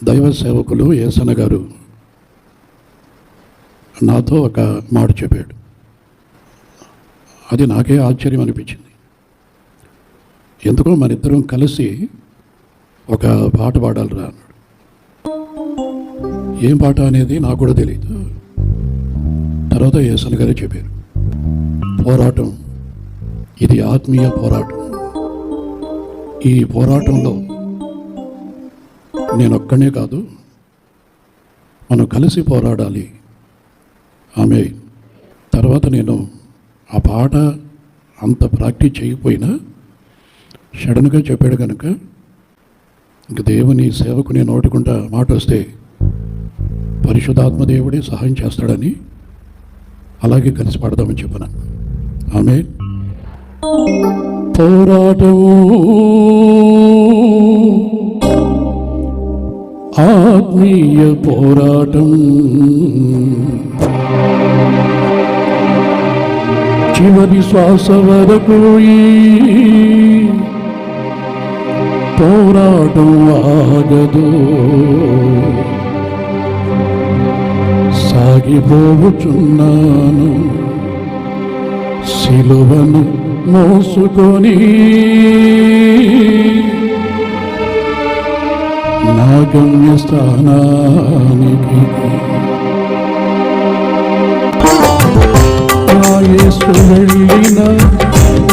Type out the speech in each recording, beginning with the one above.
దైవ సేవకులు యేసన్న గారు నాతో ఒక మాట చెప్పాడు. అది నాకే ఆశ్చర్యం అనిపించింది. ఎందుకో మన ఇద్దరం కలిసి ఒక పాట పాడాలిరా అన్నాడు. ఏం పాట అనేది నాకు కూడా తెలియదు. తర్వాత యేసన్న గారే చెప్పారు, పోరాటం, ఇది ఆత్మీయ పోరాటం. ఈ పోరాటంలో నేనొక్కనే కాదు, మనం కలిసి పోరాడాలి. ఆమె తర్వాత నేను ఆ పాట అంత ప్రాక్టీస్ చేయకపోయినా సడన్గా చెప్పాడు కనుక ఇంక దేవుని సేవకుని నోటుకుంటా మాట వస్తే పరిశుద్ధాత్మ దేవుడే సహాయం చేస్తాడని అలాగే కలిసి పాడదామని చెప్పను. ఆమె పోరాటము ఆత్మీయ పోరాటం, చివరి శ్వాస వరకు ఈ పోరాటం ఆగదు. సాగిపోచున్నాను సిలువను మోసుకొని, నా గమ్యస్థానానికి యేసు వెళ్ళిన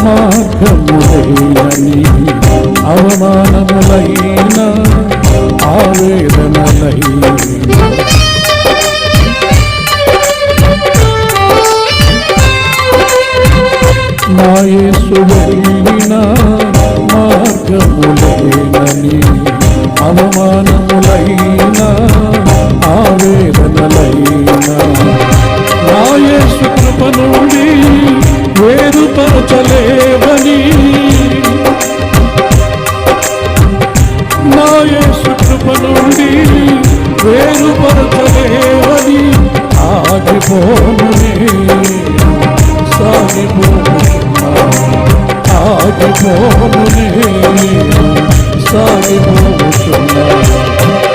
మార్గములైనని, అవమానములైన ఆవేదనలైన, నా యేసు వెళ్ళిన మార్గములైనని, అవమానములైన ఆవేదనలైన, నా యేసు కృప నుండి వేరుపరచలేవని, నా యేసు కృప నుండి వేరుపరచలేవని, ఆగిపోనునే సాగిపోనున్నా, ఆగిపోనునే సాగిపోతున్నా.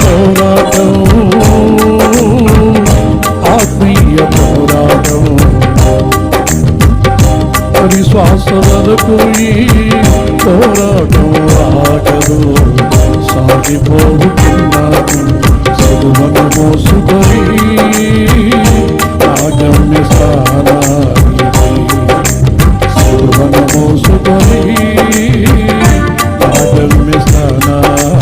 పోరాటం ఆత్మీయ పోరాటం, విశ్వాస వరకు ఈ పోరాటం ఆగదు. సాగిపోతున్నా